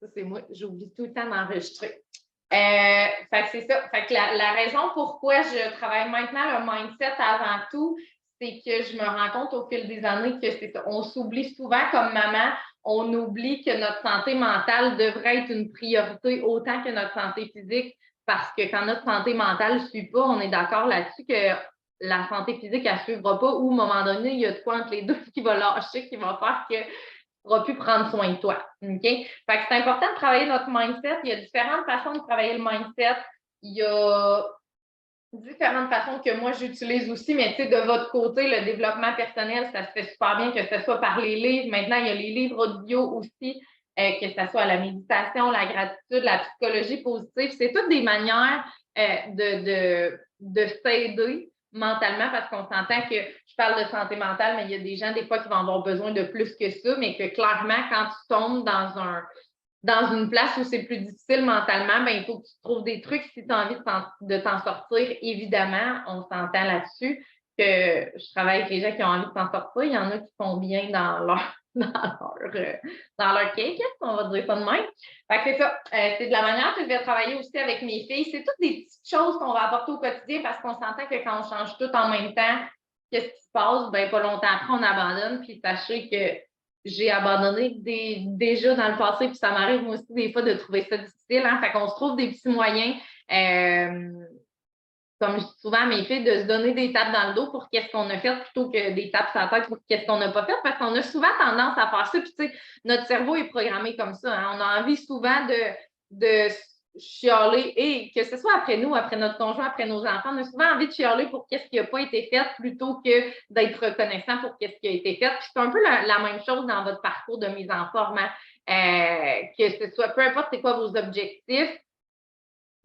Ça, c'est moi, j'oublie tout le temps d'enregistrer. Fait que c'est ça. Fait que la raison pourquoi je travaille maintenant le mindset avant tout, c'est que je me rends compte au fil des années que c'est ça. On s'oublie souvent comme maman, on oublie que notre santé mentale devrait être une priorité autant que notre santé physique, parce que quand notre santé mentale ne suit pas, on est d'accord là-dessus que la santé physique, elle ne suivra pas, ou à un moment donné, il y a de quoi entre les deux qui va lâcher, qui va faire que pourras plus prendre soin de toi. OK? Fait que c'est important de travailler notre mindset. Il y a différentes façons de travailler le mindset. Il y a différentes façons que moi j'utilise aussi, mais tu sais, de votre côté, le développement personnel, ça se fait super bien, que ce soit par les livres. Maintenant, il y a les livres audio aussi, que ce soit la méditation, la gratitude, la psychologie positive. C'est toutes des manières de s'aider mentalement, parce qu'on s'entend que je parle de santé mentale, mais il y a des gens, des fois, qui vont avoir besoin de plus que ça, mais que clairement, quand tu tombes dans une place où c'est plus difficile mentalement, ben, il faut que tu trouves des trucs si tu as envie de t'en sortir. Évidemment, on s'entend là-dessus que je travaille avec les gens qui ont envie de s'en sortir. Il y en a qui sont bien dans leur cake, on va dire ça de même. Fait que c'est ça. C'est de la manière que je vais travailler aussi avec mes filles. C'est toutes des petites choses qu'on va apporter au quotidien, parce qu'on s'entend que quand on change tout en même temps, qu'est-ce qui se passe? Ben, pas longtemps après, on abandonne. Puis sachez que j'ai abandonné déjà dans le passé, puis ça m'arrive moi aussi des fois de trouver ça difficile. Hein? Fait qu'on se trouve des petits moyens, comme je dis souvent à mes filles, de se donner des tapes dans le dos pour qu'est-ce qu'on a fait plutôt que des tapes sur la tête pour qu'est-ce qu'on n'a pas fait, parce qu'on a souvent tendance à faire ça. Puis tu sais, notre cerveau est programmé comme ça. Hein? On a envie souvent de chialer, et que ce soit après nous, après notre conjoint, après nos enfants, on a souvent envie de chialer pour qu'est-ce qui n'a pas été fait plutôt que d'être reconnaissant pour qu'est-ce qui a été fait. Puis c'est un peu la même chose dans votre parcours de mise en forme, hein? Que ce soit, peu importe c'est quoi vos objectifs,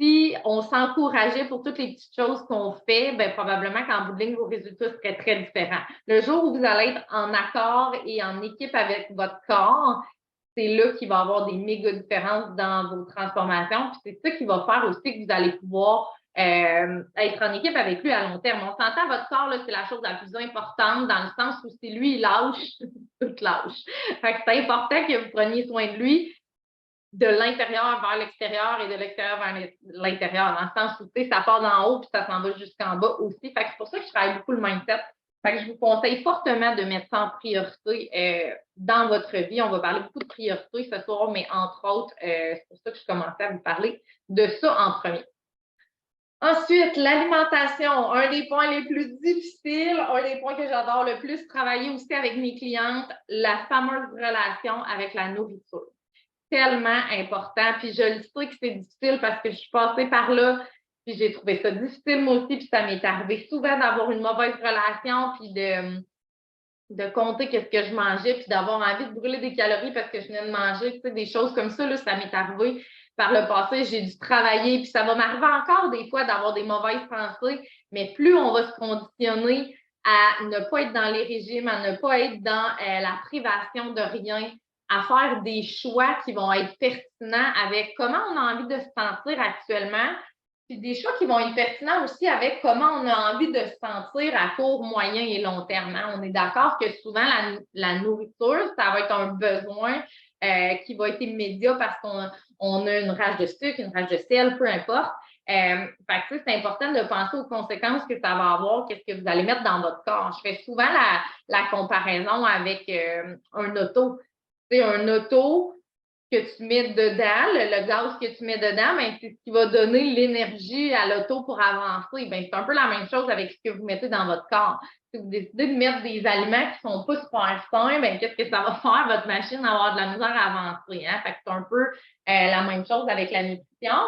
si on s'encourageait pour toutes les petites choses qu'on fait, bien, probablement qu'en bout de ligne, vos résultats seraient très différents. Le jour où vous allez être en accord et en équipe avec votre corps, c'est là qu'il va y avoir des méga différences dans vos transformations. Puis c'est ça qui va faire aussi que vous allez pouvoir être en équipe avec lui à long terme. On s'entend, votre corps, là, c'est la chose la plus importante, dans le sens où si lui, il lâche, tout lâche. Fait que c'est important que vous preniez soin de lui de l'intérieur vers l'extérieur et de l'extérieur vers l'intérieur, dans le sens où, tu sais, ça part d'en haut puis ça s'en va jusqu'en bas aussi. Fait que c'est pour ça que je travaille beaucoup le mindset. Fait que je vous conseille fortement de mettre ça en priorité dans votre vie. On va parler beaucoup de priorité ce soir, mais entre autres, c'est pour ça que je commençais à vous parler de ça en premier. Ensuite, l'alimentation, un des points les plus difficiles, un des points que j'adore le plus travailler aussi avec mes clientes, la fameuse relation avec la nourriture. Tellement important. Puis je le sais que c'est difficile parce que je suis passée par là, puis j'ai trouvé ça difficile moi aussi, puis ça m'est arrivé souvent d'avoir une mauvaise relation, puis de compter qu'est-ce que je mangeais, puis d'avoir envie de brûler des calories parce que je venais de manger, tu sais, des choses comme ça, là, ça m'est arrivé par le passé. J'ai dû travailler, puis ça va m'arriver encore des fois d'avoir des mauvaises pensées, mais plus on va se conditionner à ne pas être dans les régimes, à ne pas être dans la privation de rien, à faire des choix qui vont être pertinents avec comment on a envie de se sentir actuellement, puis des choix qui vont être pertinents aussi avec comment on a envie de se sentir à court, moyen et long terme. Hein? On est d'accord que souvent, la nourriture, ça va être un besoin qui va être immédiat parce qu'on a une rage de sucre, une rage de sel, peu importe. Fait que, c'est important de penser aux conséquences que ça va avoir, qu'est-ce que vous allez mettre dans votre corps. Je fais souvent la comparaison avec un auto. Tu sais, un auto que tu mets dedans, le gaz que tu mets dedans, ben, c'est ce qui va donner l'énergie à l'auto pour avancer. Ben, c'est un peu la même chose avec ce que vous mettez dans votre corps. Si vous décidez de mettre des aliments qui ne sont pas super sains, ben, qu'est-ce que ça va faire? Votre machine va avoir de la misère à avancer. Hein? Fait que c'est un peu la même chose avec la nutrition.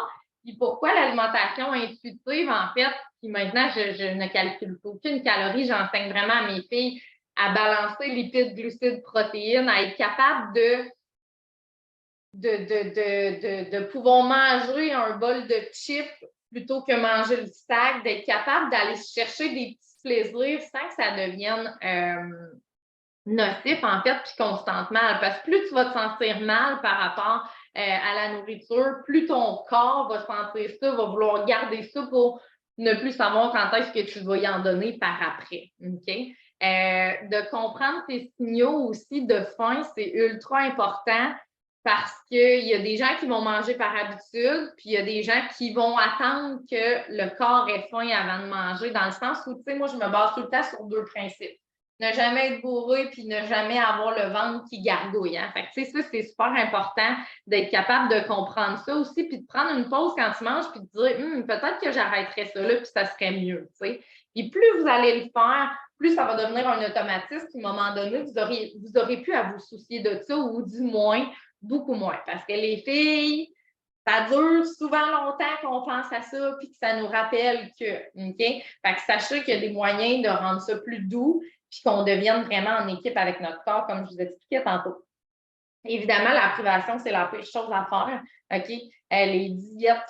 Puis pourquoi l'alimentation intuitive, en fait, puis maintenant, je ne calcule aucune calorie, j'enseigne vraiment à mes filles à balancer lipides, glucides, protéines, à être capable de pouvoir manger un bol de chips plutôt que manger le sac, d'être capable d'aller chercher des petits plaisirs sans que ça devienne nocif, en fait, puis qu'on se sente mal. Parce que plus tu vas te sentir mal par rapport à la nourriture, plus ton corps va sentir ça, va vouloir garder ça pour ne plus savoir quand est-ce que tu vas y en donner par après. OK? De comprendre tes signaux aussi de faim, c'est ultra important. parce qu'il y a des gens qui vont manger par habitude, puis il y a des gens qui vont attendre que le corps ait faim avant de manger, dans le sens où, tu sais, moi, je me base tout le temps sur 2 principes. Ne jamais être bourré, puis ne jamais avoir le ventre qui gargouille. Hein? Fait que, tu sais, ça, c'est super important d'être capable de comprendre ça aussi, puis de prendre une pause quand tu manges, puis de dire, peut-être que j'arrêterais ça là, puis ça serait mieux, tu sais. Puis plus vous allez le faire, plus ça va devenir un automatisme, puis à un moment donné, vous aurez plus à vous soucier de ça, ou du moins, beaucoup moins. Parce que les filles, ça dure souvent longtemps qu'on pense à ça, puis que ça nous rappelle que, OK? Fait que sachez qu'il y a des moyens de rendre ça plus doux, puis qu'on devienne vraiment en équipe avec notre corps, comme je vous expliquais tantôt. Évidemment, la privation, c'est la pire chose à faire, OK? Les diètes,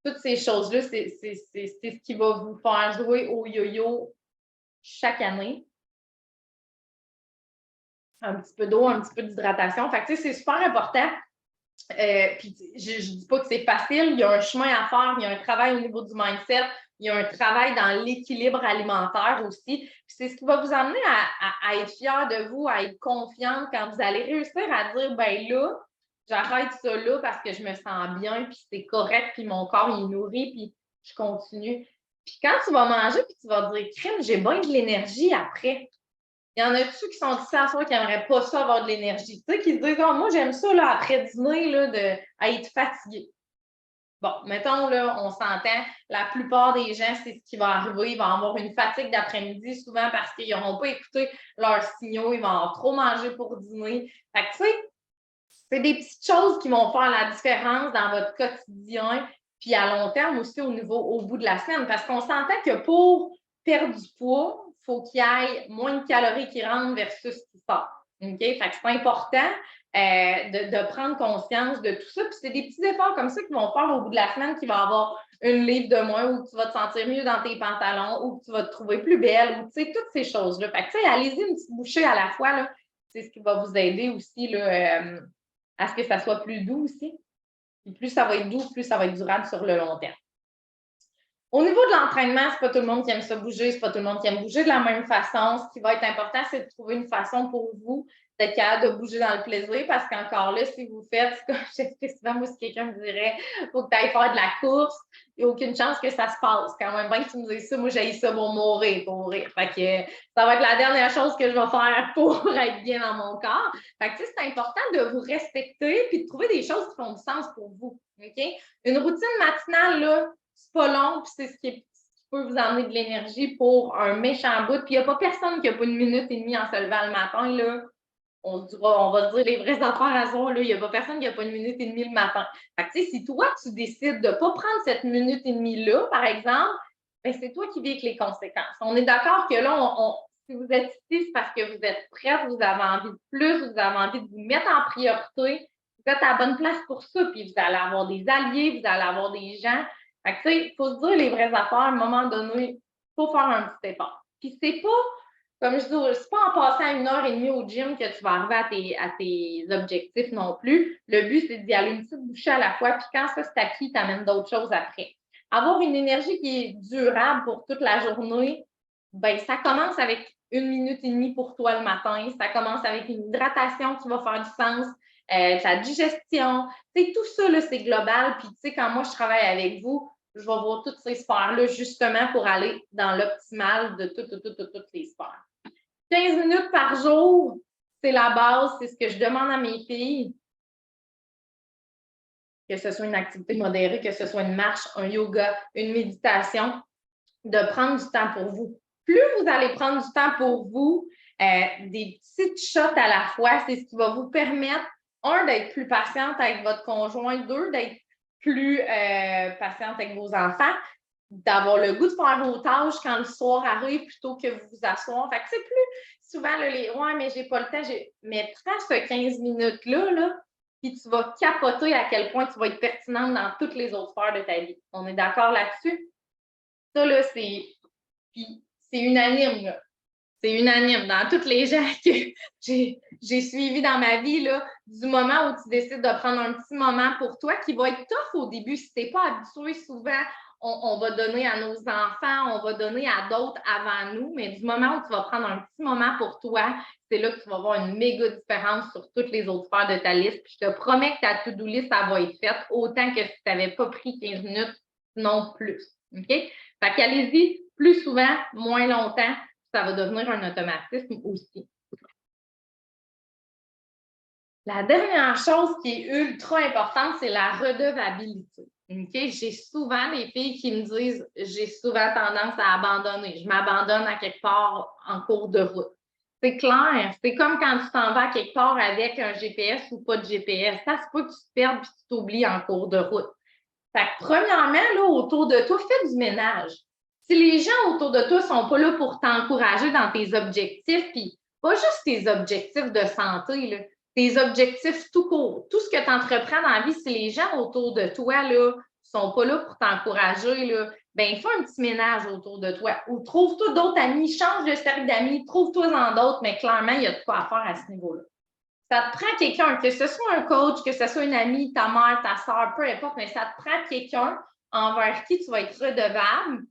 toutes ces choses-là, c'est ce qui va vous faire jouer au yo-yo chaque année. Un petit peu d'eau, un petit peu d'hydratation. Fait que, tu sais, c'est super important. Puis je ne dis pas que c'est facile, il y a un chemin à faire, il y a un travail au niveau du mindset, il y a un travail dans l'équilibre alimentaire aussi. Puis c'est ce qui va vous amener à être fier de vous, à être confiante quand vous allez réussir à dire, ben là, j'arrête ça là parce que je me sens bien, puis c'est correct, puis mon corps il est nourri, puis je continue. Puis quand tu vas manger, puis tu vas dire, crème, j'ai bien de l'énergie après. Il y en a-tu qui sont d'ici à soi qui n'aimeraient pas ça avoir de l'énergie? Tu sais, qui se disent, oh, moi, j'aime ça, là, après dîner, là, être fatigué. Bon, mettons, là, on s'entend, la plupart des gens, c'est ce qui va arriver. Ils vont avoir une fatigue d'après-midi, souvent parce qu'ils n'auront pas écouté leurs signaux, ils vont avoir trop mangé pour dîner. Fait que, tu sais, c'est des petites choses qui vont faire la différence dans votre quotidien, puis à long terme aussi au bout de la semaine. Parce qu'on s'entend que pour perdre du poids, il faut qu'il y ait moins de calories qui rentrent versus qui sortent. OK? Fait que c'est important de prendre conscience de tout ça. Puis c'est des petits efforts comme ça qui vont faire au bout de la semaine qu'il va avoir une livre de moins, ou que tu vas te sentir mieux dans tes pantalons, ou que tu vas te trouver plus belle, ou tu sais, toutes ces choses-là. Fait que, tu sais, allez-y une petite bouchée à la fois, là. C'est ce qui va vous aider aussi, là, à ce que ça soit plus doux aussi. Puis plus ça va être doux, plus ça va être durable sur le long terme. Au niveau de l'entraînement, c'est pas tout le monde qui aime ça bouger, c'est pas tout le monde qui aime bouger de la même façon. Ce qui va être important, c'est de trouver une façon pour vous d'être capable de bouger dans le plaisir, parce qu'encore là, si vous faites, comme j'explique souvent, moi, si quelqu'un me dirait, il faut que tu ailles faire de la course, il n'y a aucune chance que ça se passe. Quand même bien que tu me dises ça, moi, j'ai ça pour mourir, pour mourir. Fait que ça va être la dernière chose que je vais faire pour être bien dans mon corps. Fait que, c'est important de vous respecter puis de trouver des choses qui font du sens pour vous. OK? Une routine matinale, là, c'est pas long, puis c'est ce qui peut vous emmener de l'énergie pour un méchant bout. Puis il n'y a pas personne qui n'a pas une minute et demie en se levant le matin, là. On va se dire les vraies affaires à soi, là. Il n'y a pas personne qui n'a pas une minute et demie le matin. Fait que, tu sais, si toi, tu décides de ne pas prendre cette minute et demie-là, par exemple, ben, c'est toi qui vis avec les conséquences. On est d'accord que là, si vous êtes ici, c'est parce que vous êtes prête, vous avez envie de plus, vous avez envie de vous mettre en priorité. Vous êtes à la bonne place pour ça, puis vous allez avoir des alliés, vous allez avoir des gens. Fait que, tu sais, il faut se dire les vraies affaires. À un moment donné, il faut faire un petit effort. Puis c'est pas, comme je dis, c'est pas en passant 1 heure et demie au gym que tu vas arriver à tes objectifs non plus. Le but, c'est d'y aller une petite bouchée à la fois, puis quand ça c'est acquis, tu amènes d'autres choses après. Avoir une énergie qui est durable pour toute la journée, ben ça commence avec 1 minute et demie pour toi le matin. Ça commence avec une hydratation qui va faire du sens, ta digestion. Tu sais, tout ça, là, c'est global. Puis, tu sais, quand moi, je travaille avec vous, je vais voir toutes ces sphères-là justement pour aller dans l'optimal de toutes les sphères. 15 minutes par jour, c'est la base, c'est ce que je demande à mes filles. Que ce soit une activité modérée, que ce soit une marche, un yoga, une méditation, de prendre du temps pour vous. Plus vous allez prendre du temps pour vous, des petites shots à la fois, c'est ce qui va vous permettre, d'être plus patiente avec votre conjoint, 2, d'être plus patiente avec vos enfants, d'avoir le goût de faire vos tâches quand le soir arrive plutôt que vous vous asseoir. Fait que c'est plus souvent là, ouais, mais j'ai pas le temps. Mais prends ce 15 minutes-là, là, puis tu vas capoter à quel point tu vas être pertinente dans toutes les autres sphères de ta vie. On est d'accord là-dessus? Ça, là, c'est unanime, là. C'est unanime. Dans toutes les gens que j'ai suivis dans ma vie, là, du moment où tu décides de prendre un petit moment pour toi, qui va être tough au début si tu n'es pas habitué souvent on va donner à nos enfants, on va donner à d'autres avant nous, mais du moment où tu vas prendre un petit moment pour toi, c'est là que tu vas voir une méga différence sur toutes les autres sphères de ta liste. Puis je te promets que ta to-do list, ça va être faite autant que si tu n'avais pas pris 15 minutes, non plus. OK? Fait qu'allez-y plus souvent, moins longtemps, ça va devenir un automatisme aussi. La dernière chose qui est ultra importante, c'est la redevabilité. Okay? J'ai souvent des filles qui me disent j'ai souvent tendance à abandonner. Je m'abandonne à quelque part en cours de route. C'est clair, c'est comme quand tu t'en vas à quelque part avec un GPS ou pas de GPS. Ça se peut que tu te perdes et que tu t'oublies en cours de route. Fait que, premièrement, là, autour de toi, fais du ménage. Si les gens autour de toi ne sont pas là pour t'encourager dans tes objectifs, puis pas juste tes objectifs de santé, là, tes objectifs tout court, tout ce que tu entreprends dans la vie, si les gens autour de toi ne sont pas là pour t'encourager, ben fais un petit ménage autour de toi. Ou trouve-toi d'autres amis, change de cercle d'amis, trouve-toi-en d'autres, mais clairement, il y a de quoi à faire à ce niveau-là. Ça te prend quelqu'un, que ce soit un coach, que ce soit une amie, ta mère, ta soeur, peu importe, mais ça te prend quelqu'un envers qui tu vas être redevable.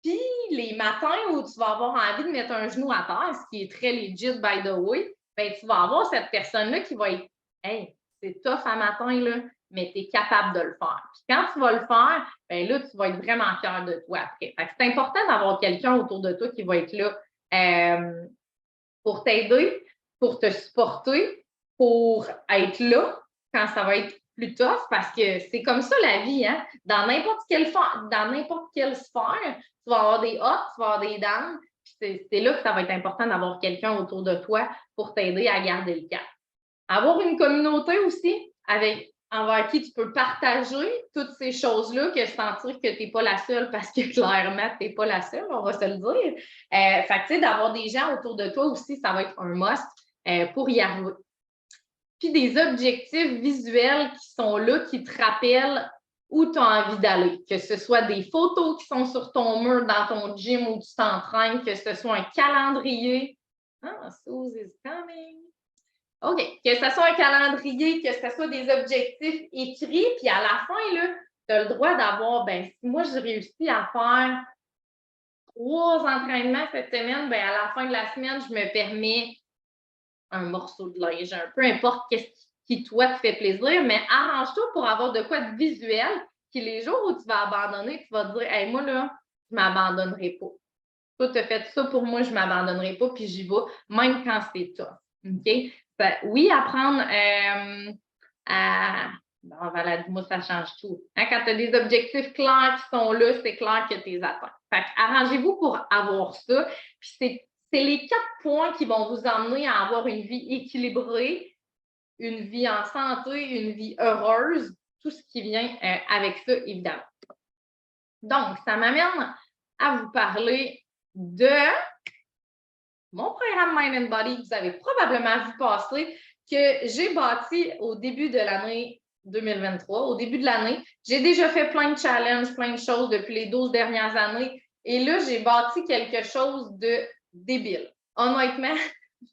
Puis les matins où tu vas avoir envie de mettre un genou à terre, ce qui est très legit, by the way, ben, tu vas avoir cette personne-là qui va être hey, c'est tough à matin, là, mais tu es capable de le faire. Puis quand tu vas le faire, ben là, tu vas être vraiment fier de toi après. Fait que c'est important d'avoir quelqu'un autour de toi qui va être là pour t'aider, pour te supporter, pour être là quand ça va être plus tough, parce que c'est comme ça la vie, hein? Dans n'importe quelle sphère, tu vas avoir des ups, tu vas avoir des downs, c'est là que ça va être important d'avoir quelqu'un autour de toi pour t'aider à garder le cap. Avoir une communauté aussi envers qui tu peux partager toutes ces choses-là, que sentir que tu n'es pas la seule, parce que clairement, tu n'es pas la seule, on va se le dire. Fait que, tu sais, d'avoir des gens autour de toi aussi, ça va être un must pour y arriver. Puis des objectifs visuels qui sont là, qui te rappellent où tu as envie d'aller. Que ce soit des photos qui sont sur ton mur dans ton gym où tu t'entraînes, que ce soit un calendrier. Ah, Suze is coming. OK. Que ce soit un calendrier, que ce soit des objectifs écrits, puis à la fin, tu as le droit d'avoir, ben si moi, j'ai réussi à faire 3 entraînements cette semaine, ben à la fin de la semaine, je me permets un morceau de linge, peu importe qu'est-ce qui, toi, te fait plaisir, mais arrange-toi pour avoir de quoi de visuel, puis les jours où tu vas abandonner, tu vas te dire, hey, moi, là, je ne m'abandonnerai pas. Toi, tu as fait ça pour moi, je ne m'abandonnerai pas, puis j'y vais, même quand c'est tough. OK? Ben, oui, apprendre à. Bon, voilà, moi, ça change tout. Hein, quand tu as des objectifs clairs qui sont là, c'est clair que tu les atteins. Fait arrangez-vous pour avoir ça. Puis c'est les 4 points qui vont vous emmener à avoir une vie équilibrée, une vie en santé, une vie heureuse, tout ce qui vient avec ça, évidemment. Donc, ça m'amène à vous parler de mon programme Mind and Body que vous avez probablement vu passer, que j'ai bâti au début de l'année 2023. Au début de l'année, j'ai déjà fait plein de challenges, plein de choses depuis les 12 dernières années. Et là, j'ai bâti quelque chose de débile. Honnêtement,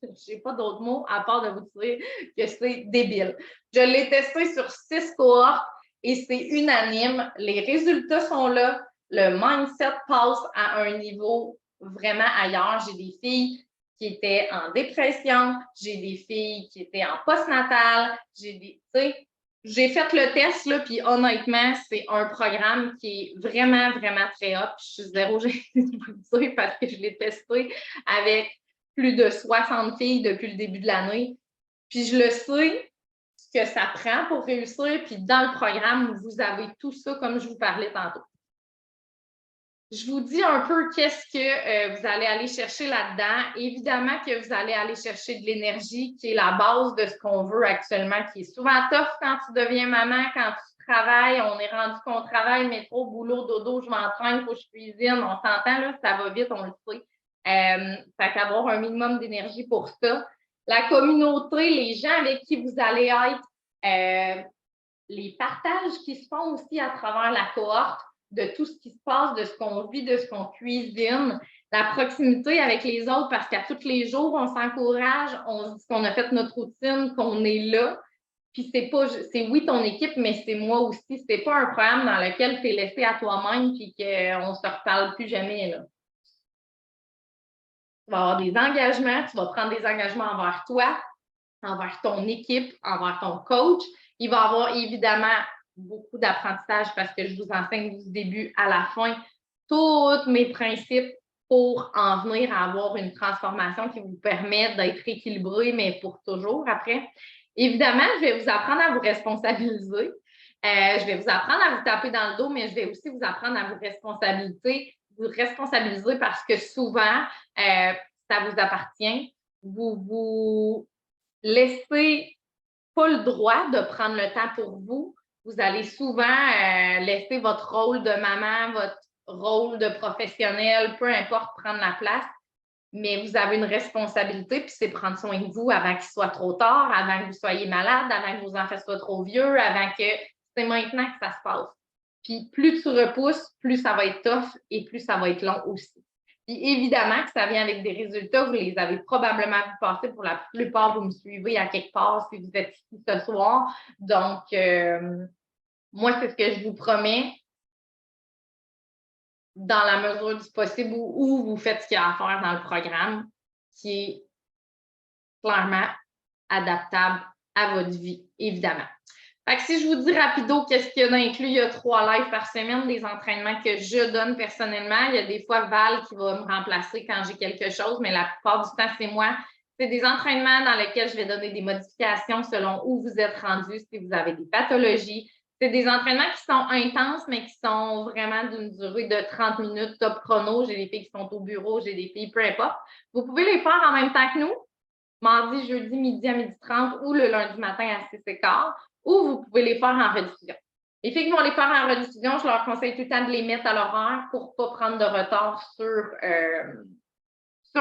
je n'ai pas d'autres mots à part de vous dire que c'est débile. Je l'ai testé sur 6 cohortes et c'est unanime. Les résultats sont là. Le mindset passe à un niveau vraiment ailleurs. J'ai des filles qui étaient en dépression, j'ai des filles qui étaient en postnatal, j'ai fait le test, là, puis honnêtement, c'est un programme qui est vraiment, vraiment très hot. Je suis zéro gênée de vous le dire parce que je l'ai testé avec plus de 60 filles depuis le début de l'année. Puis je le sais ce que ça prend pour réussir. Puis dans le programme, vous avez tout ça comme je vous parlais tantôt. Je vous dis un peu qu'est-ce que vous allez aller chercher là-dedans. Évidemment que vous allez aller chercher de l'énergie qui est la base de ce qu'on veut actuellement, qui est souvent tough quand tu deviens maman, quand tu travailles. On est rendu qu'on travaille, métro, boulot, dodo, je m'entraîne, il faut que je cuisine. On s'entend, là, ça va vite, on le sait. Fait qu'avoir un minimum d'énergie pour ça. La communauté, les gens avec qui vous allez être, les partages qui se font aussi à travers la cohorte, de tout ce qui se passe, de ce qu'on vit, de ce qu'on cuisine, la proximité avec les autres, parce qu'à tous les jours, on s'encourage, on se dit qu'on a fait notre routine, qu'on est là. Puis c'est oui ton équipe, mais c'est moi aussi. C'est pas un programme dans lequel tu es laissé à toi-même puis qu'on ne se reparle plus jamais, là. Tu vas avoir des engagements, tu vas prendre des engagements envers toi, envers ton équipe, envers ton coach. Il va y avoir évidemment beaucoup d'apprentissage parce que je vous enseigne du début à la fin tous mes principes pour en venir à avoir une transformation qui vous permette d'être équilibré, mais pour toujours après. Évidemment, je vais vous apprendre à vous responsabiliser. Je vais vous apprendre à vous taper dans le dos, mais je vais aussi vous apprendre à vous responsabiliser parce que souvent, ça vous appartient. Vous laissez pas le droit de prendre le temps pour vous. Vous allez souvent laisser votre rôle de maman, votre rôle de professionnel, peu importe, prendre la place. Mais vous avez une responsabilité, puis c'est prendre soin de vous avant qu'il soit trop tard, avant que vous soyez malade, avant que vos enfants soient trop vieux, avant que c'est maintenant que ça se passe. Puis plus tu repousses, plus ça va être tough et plus ça va être long aussi. Puis évidemment que ça vient avec des résultats, vous les avez probablement vu passer pour la plupart, vous me suivez à quelque part si vous êtes ici ce soir. Donc, moi, c'est ce que je vous promets dans la mesure du possible où vous faites ce qu'il y a à faire dans le programme qui est clairement adaptable à votre vie, évidemment. Fait que si je vous dis rapido, qu'est-ce qu'il y a d'inclus? Il y a 3 lives par semaine, des entraînements que je donne personnellement. Il y a des fois Val qui va me remplacer quand j'ai quelque chose, mais la plupart du temps, c'est moi. C'est des entraînements dans lesquels je vais donner des modifications selon où vous êtes rendu, si vous avez des pathologies. C'est des entraînements qui sont intenses, mais qui sont vraiment d'une durée de 30 minutes top chrono. J'ai des filles qui sont au bureau, j'ai des filles, peu importe. Vous pouvez les faire en même temps que nous, mardi, jeudi, midi à 12h30 ou le lundi matin à 6h15, ou vous pouvez les faire en rediffusion. Les filles qui vont les faire en rediffusion, je leur conseille tout le temps de les mettre à l'horaire pour ne pas prendre de retard sur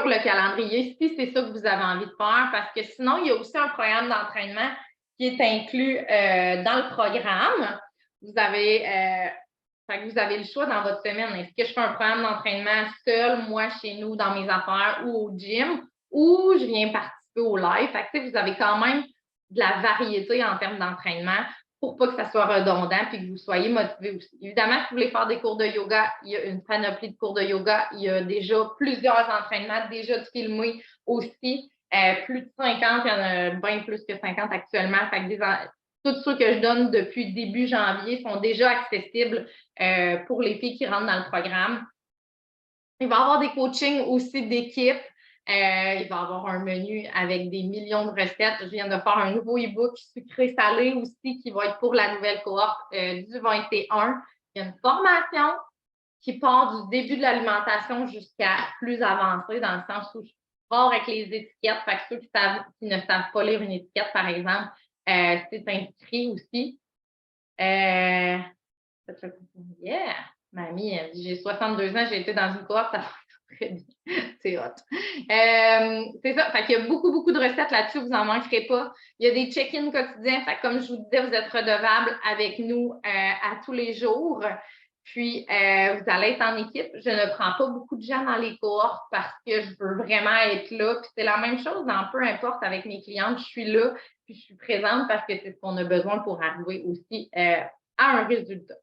le calendrier, si c'est ça que vous avez envie de faire, parce que sinon, il y a aussi un programme d'entraînement qui est inclus dans le programme. Vous avez le choix dans votre semaine. Est-ce que je fais un programme d'entraînement seul, moi, chez nous, dans mes affaires ou au gym, ou je viens participer au live? Fait que, vous avez quand même de la variété en termes d'entraînement pour pas que ça soit redondant et que vous soyez motivé aussi. Évidemment, si vous voulez faire des cours de yoga, il y a une panoplie de cours de yoga. Il y a déjà plusieurs entraînements déjà filmés aussi. Plus de 50, il y en a bien plus que 50 actuellement. Fait que tous ceux que je donne depuis début janvier sont déjà accessibles pour les filles qui rentrent dans le programme. Il va y avoir des coachings aussi d'équipe. Il va y avoir un menu avec des millions de recettes. Je viens de faire un nouveau e-book sucré-salé aussi qui va être pour la nouvelle cohorte du 21. Il y a une formation qui part du début de l'alimentation jusqu'à plus avancé, dans le sens où je pars avec les étiquettes. Fait que ceux qui ne savent pas lire une étiquette, par exemple, c'est inscrit aussi. Yeah! Mamie, elle dit, j'ai 62 ans, j'ai été dans une cohorte, ça va très bien. C'est hot. C'est ça. Fait qu'il y a beaucoup, beaucoup de recettes là-dessus, vous n'en manquerez pas. Il y a des check-ins quotidiens. Fait que comme je vous disais, vous êtes redevables avec nous à tous les jours. Puis, vous allez être en équipe. Je ne prends pas beaucoup de gens dans les cohortes parce que je veux vraiment être là. Puis, c'est la même chose dans peu importe avec mes clientes. Je suis là, puis je suis présente parce que c'est ce qu'on a besoin pour arriver aussi à un résultat.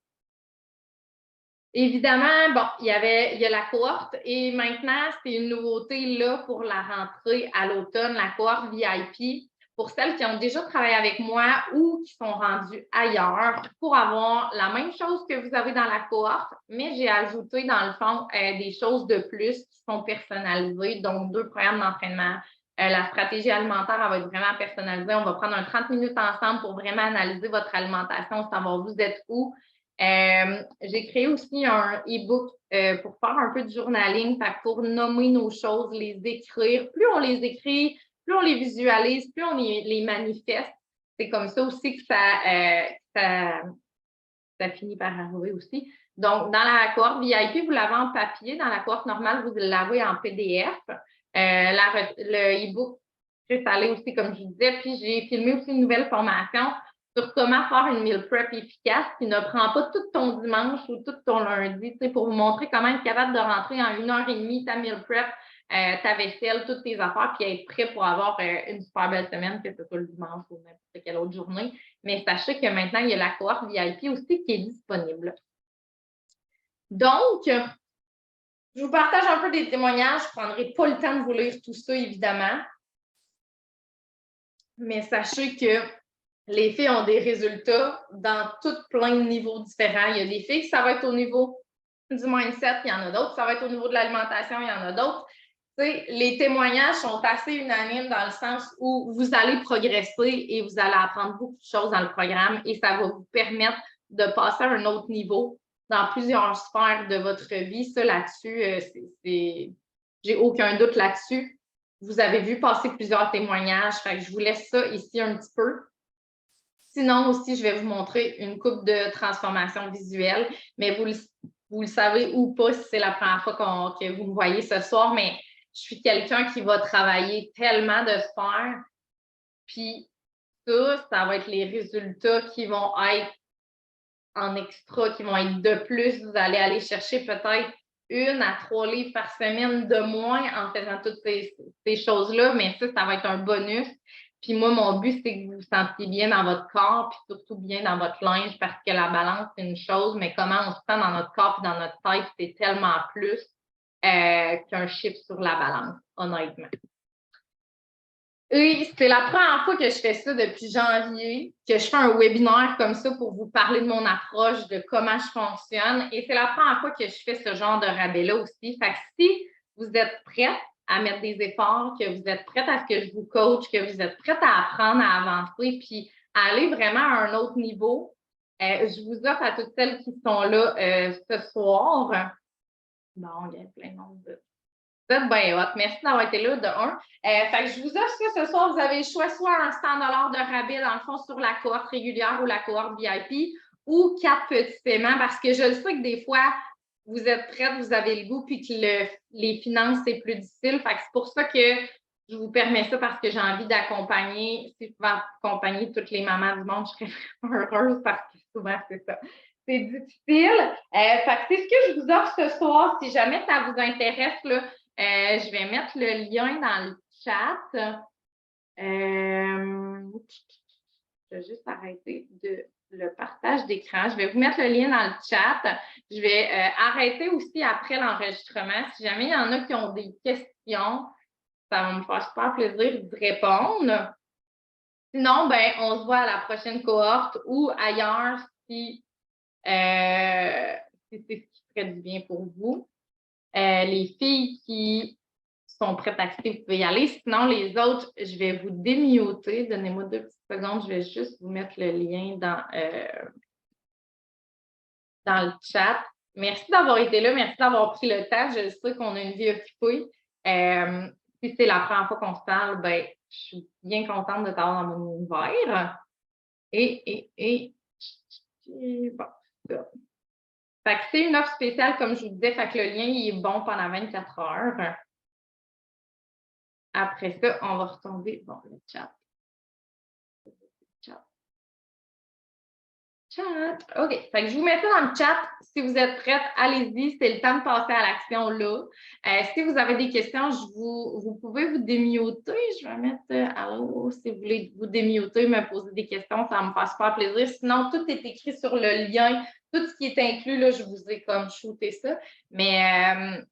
Évidemment, bon, il y a la cohorte et maintenant, c'est une nouveauté là pour la rentrée à l'automne, la cohorte VIP. Pour celles qui ont déjà travaillé avec moi ou qui sont rendues ailleurs, pour avoir la même chose que vous avez dans la cohorte, mais j'ai ajouté dans le fond des choses de plus qui sont personnalisées, donc 2 programmes d'entraînement. La stratégie alimentaire, elle va être vraiment personnalisée. On va prendre un 30 minutes ensemble pour vraiment analyser votre alimentation, savoir vous êtes où. J'ai créé aussi un e-book pour faire un peu de journaling, pour nommer nos choses, les écrire. Plus on les écrit, plus on les visualise, plus on les manifeste. C'est comme ça aussi que ça finit par arriver aussi. Donc, dans la cohorte VIP, vous l'avez en papier. Dans la cohorte normale, vous l'avez en PDF. Le e-book, c'est allé aussi, comme je vous disais. Puis, j'ai filmé aussi une nouvelle formation sur comment faire une meal prep efficace qui ne prend pas tout ton dimanche ou tout ton lundi, pour vous montrer comment être capable de rentrer en 1h30 ta meal prep ta vaisselle, toutes tes affaires, puis être prêt pour avoir une super belle semaine, que ce soit le dimanche ou n'importe quelle autre journée. Mais sachez que maintenant, il y a la cohorte VIP aussi qui est disponible. Donc, je vous partage un peu des témoignages. Je ne prendrai pas le temps de vous lire tout ça, évidemment. Mais sachez que les filles ont des résultats dans tout plein de niveaux différents. Il y a des filles, ça va être au niveau du mindset, il y en a d'autres. Ça va être au niveau de l'alimentation, il y en a d'autres. Les témoignages sont assez unanimes dans le sens où vous allez progresser et vous allez apprendre beaucoup de choses dans le programme et ça va vous permettre de passer à un autre niveau dans plusieurs sphères de votre vie. Ça, là-dessus, j'ai aucun doute là-dessus. Vous avez vu passer plusieurs témoignages, fait que je vous laisse ça ici un petit peu. Sinon, aussi, je vais vous montrer une coupe de transformation visuelle, mais vous le savez ou pas si c'est la première fois que vous me voyez ce soir, mais je suis quelqu'un qui va travailler tellement de sphères, puis ça va être les résultats qui vont être en extra, qui vont être de plus. Vous allez aller chercher peut-être 1 à 3 livres par semaine de moins en faisant toutes ces choses-là, mais ça va être un bonus. Puis moi, mon but, c'est que vous vous sentiez bien dans votre corps, puis surtout bien dans votre linge, parce que la balance, c'est une chose, mais comment on se sent dans notre corps et dans notre tête, c'est tellement plus qu'un chiffre sur la balance, honnêtement. Et c'est la première fois que je fais ça depuis janvier, que je fais un webinaire comme ça pour vous parler de mon approche, de comment je fonctionne. Et c'est la première fois que je fais ce genre de rabais-là aussi. Fait que si vous êtes prête à mettre des efforts, que vous êtes prête à ce que je vous coach, que vous êtes prête à apprendre, à avancer, puis à aller vraiment à un autre niveau, je vous offre à toutes celles qui sont là ce soir. Bon, il y a plein de monde de... Vous êtes bien hot. Merci d'avoir été là, de un. Fait que je vous offre ça ce soir. Vous avez le choix, soit un 100 $, de rabais, dans le fond, sur la cohorte régulière ou la cohorte VIP, ou 4 petits paiements, parce que je le sais que des fois, vous êtes prête, vous avez le goût, puis que les finances, c'est plus difficile. Fait que c'est pour ça que je vous permets ça, parce que j'ai envie d'accompagner. Si je pouvais accompagner toutes les mamans du monde, je serais vraiment heureuse, parce que souvent, c'est ça. C'est difficile. Fait que c'est ce que je vous offre ce soir. Si jamais ça vous intéresse, là, je vais mettre le lien dans le chat. Je vais juste arrêter le partage d'écran. Je vais vous mettre le lien dans le chat. Je vais arrêter aussi après l'enregistrement. Si jamais il y en a qui ont des questions, ça va me faire super plaisir de répondre. Sinon, ben, on se voit à la prochaine cohorte ou ailleurs si c'est ce qui ferait du bien pour vous. Les filles qui sont prêtes à quitter, vous pouvez y aller. Sinon, les autres, je vais vous démuter. Donnez-moi 2 petites secondes. Je vais juste vous mettre le lien dans le chat. Merci d'avoir été là. Merci d'avoir pris le temps. Je sais qu'on a une vie occupée. Si c'est la première fois qu'on se parle, ben, je suis bien contente de t'avoir dans mon univers. Bon, ça. Fait que c'est une offre spéciale, comme je vous disais, fait que le lien il est bon pendant 24 heures. Après ça, on va retomber. Bon, le chat. Chat. OK. Fait que je vous mets ça dans le chat. Si vous êtes prête, allez-y. C'est le temps de passer à l'action là. Si vous avez des questions, vous pouvez vous démuter. Je vais mettre allô. Si vous voulez vous démuter, me poser des questions, ça va me faire super plaisir. Sinon, tout est écrit sur le lien. Tout ce qui est inclus, là, je vous ai comme shooté ça. Mais